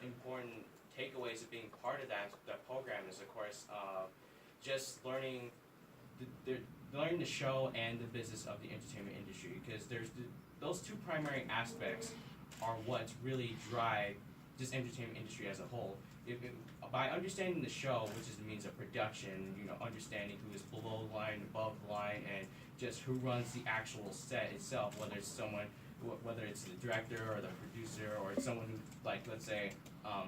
important takeaways of being part of that program is, of course, just learning learning the show and the business of the entertainment industry, because those two primary aspects are what really drive this entertainment industry as a whole. By understanding the show, which is the means of production, understanding who is below the line, above the line, and just who runs the actual set itself, whether it's the director or the producer or it's someone who, like, let's say,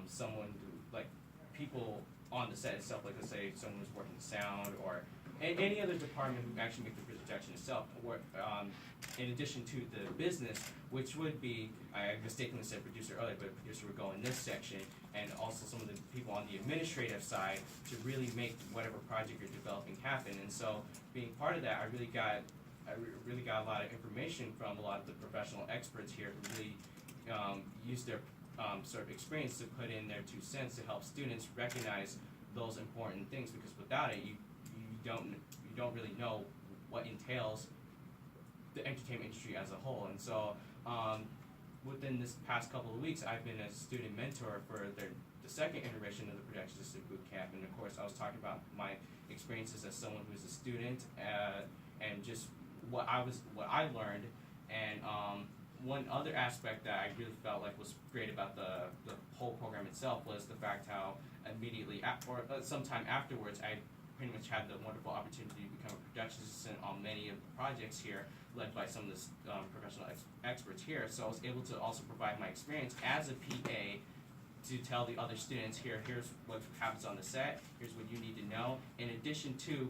someone who, like, people on the set itself, like, let's say someone who's working the sound or any other department who actually make the production itself, or in addition to the business, which would be, I mistakenly said producer earlier, but producer would go in this section, and also some of the people on the administrative side to really make whatever project you're developing happen. And so, being part of that, I really got a lot of information from a lot of the professional experts here who really use their sort of experience to put in their 2 cents to help students recognize those important things, because without it, you don't really know what entails the entertainment industry as a whole. And so within this past couple of weeks, I've been a student mentor for the second iteration of the production assistant boot camp, and of course I was talking about my experiences as someone who's a student and just what I learned. And one other aspect that I really felt like was great about the whole program itself was the fact how immediately sometime afterwards I pretty much had the wonderful opportunity to become a production assistant on many of the projects here, led by some of the professional experts here. So I was able to also provide my experience as a PA to tell the other students, here's what happens on the set, here's what you need to know, in addition to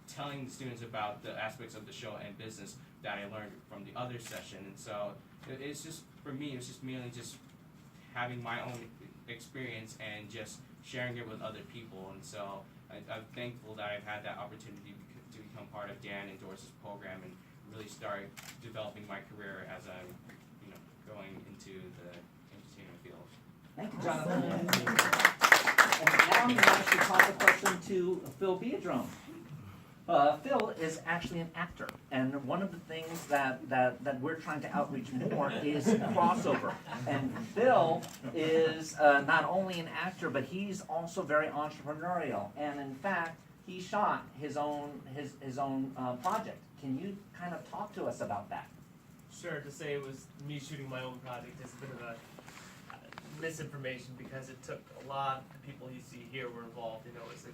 telling the students about the aspects of the show and business that I learned from the other session. And so it's just, for me, it's just mainly just having my own experience and just sharing it with other people. And so I'm thankful that I've had that opportunity to become part of Dan and Doris's program and really start developing my career as I'm, going into the entertainment field. Thank you, Johnathan. And now I'm going to actually pose a question to Phil Biedrome. Phil is actually an actor, and one of the things that we're trying to outreach more is crossover. And Phil is not only an actor, but he's also very entrepreneurial. And in fact, he shot his own project. Can you kind of talk to us about that? Sure. To say it was me shooting my own project is a bit of a misinformation, because it took a lot of the people you see here were involved. It was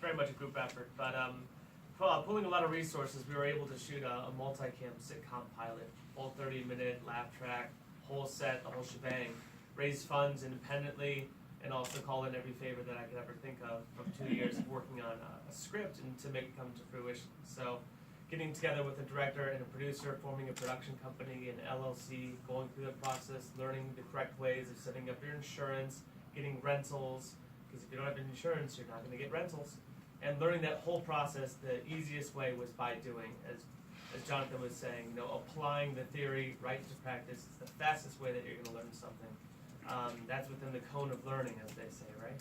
very much a group effort, but pulling a lot of resources, we were able to shoot a multi-cam sitcom pilot, full 30-minute laugh track, whole set, the whole shebang, raise funds independently, and also call in every favor that I could ever think of from 2 years of working on a script and to make it come to fruition. So getting together with a director and a producer, forming a production company, an LLC, going through the process, learning the correct ways of setting up your insurance, getting rentals, because if you don't have insurance, you're not going to get rentals. And learning that whole process, the easiest way was by doing, as Johnathan was saying, applying the theory right to practice. It's the fastest way that you're going to learn something. That's within the cone of learning, as they say, right?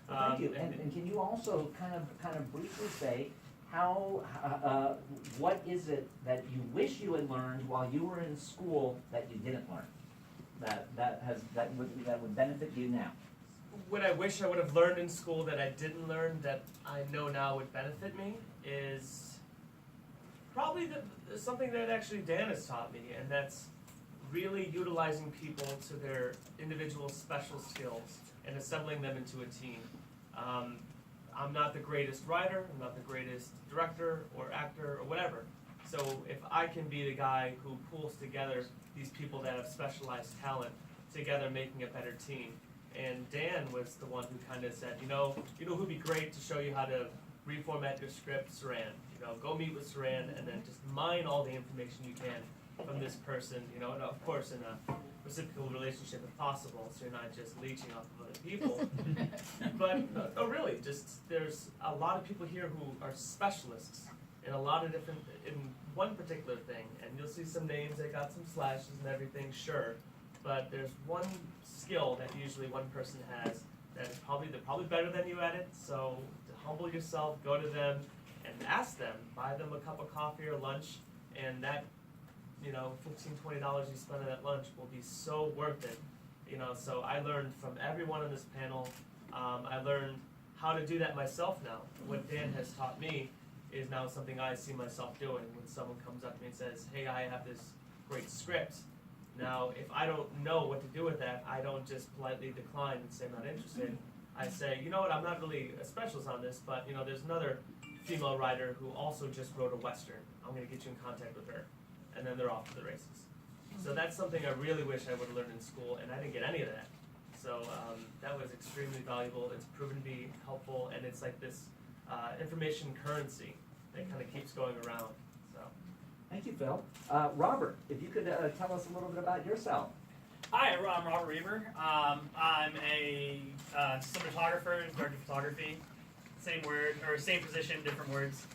Well, thank you. And can you also kind of briefly say what is it that you wish you had learned while you were in school that you didn't learn, that would benefit you now? What I wish I would have learned in school that I didn't learn that I know now would benefit me is probably something that actually Dan has taught me, and that's really utilizing people to their individual special skills and assembling them into a team. I'm not the greatest writer, I'm not the greatest director or actor or whatever. So if I can be the guy who pulls together these people that have specialized talent together, making a better team. And Dan was the one who kind of said, who'd be great to show you how to reformat your script? Saran. Go meet with Saran and then just mine all the information you can from this person, and of course in a reciprocal relationship if possible, so you're not just leeching off of other people. But no, really, just there's a lot of people here who are specialists in a lot of different, in one particular thing, and you'll see some names that got some slashes and everything, sure, but there's one skill that usually one person has that is they're probably better than you at it. So to humble yourself, go to them and ask them, buy them a cup of coffee or lunch, and that $15-20 you spend on that lunch will be so worth it You know, so I learned from everyone on this panel. I learned how to do that myself now. What Dan has taught me is now something I see myself doing. When someone comes up to me and says, hey, I have this great script. Now, if I don't know what to do with that, I don't just politely decline and say I'm not interested. I say, you know what, I'm not really a specialist on this, but you know, there's another female writer who also just wrote a Western. I'm gonna get you in contact with her. And then they're off to the races. So that's something I really wish I would have learned in school, and I didn't get any of that. So that was extremely valuable. It's proven to be helpful, and it's like this information currency that kind of keeps going around. So. Thank you, Phil. Robert, if you could tell us a little bit about yourself. Hi, I'm Robert Reaver. I'm a cinematographer, director of photography. Same word, or same position, different words.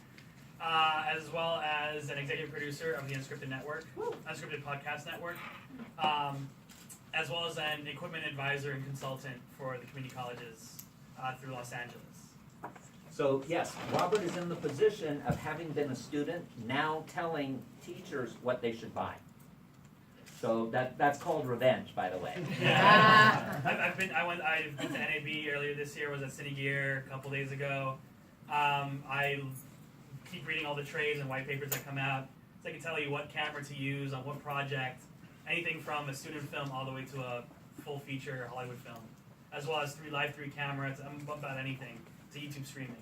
As well as an executive producer of the Unscripted Network, Unscripted Podcast Network. As well as an equipment advisor and consultant for the community colleges through Los Angeles. So yes, Robert is in the position of having been a student, now telling teachers what they should buy. So that's called revenge, by the way. Yeah. I've been to NAB earlier this year, was at City Gear a couple days ago. I keep reading all the trades and white papers that come out, so I can tell you what camera to use on what project, anything from a student film all the way to a full feature Hollywood film, as well as live 3 cameras, about anything, to YouTube streaming,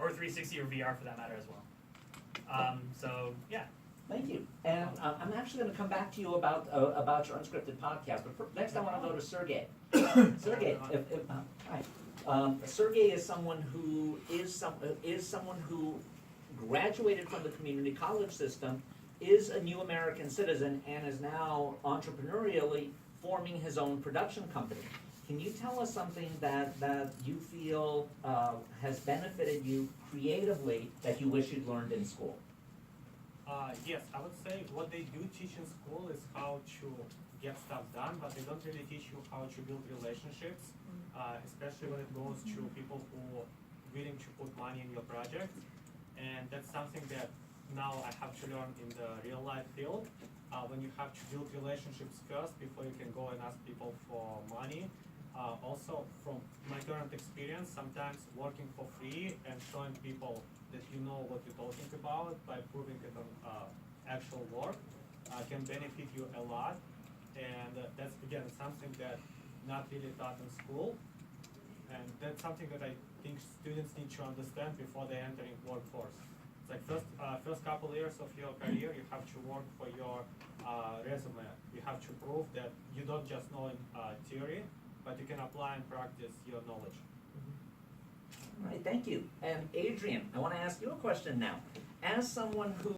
or 360 or VR for that matter as well. So yeah. Thank you. And I'm actually going to come back to you about your unscripted podcast, but next I want to go to Sergey. Sergey, hi. Sergey is someone who someone who graduated from the community college system, is a new American citizen, and is now entrepreneurially forming his own production company. Can you tell us something that you feel has benefited you creatively that you wish you'd learned in school? Yes, I would say what they do teach in school is how to get stuff done, but they don't really teach you how to build relationships, especially when it goes to people who are willing to put money in your project. And that's something that now I have to learn in the real life field. When you have to build relationships first before you can go and ask people for money. Also, from my current experience, sometimes working for free and showing people that you know what you're talking about by proving it on actual work can benefit you a lot. And that's, again, something that not really taught in school. And that's something that I think students need to understand before they enter in workforce. It's like first couple years of your career, you have to work for your resume. You have to prove that you don't just know in theory, but you can apply and practice your knowledge. All right, thank you. And Adrian, I want to ask you a question now. As someone who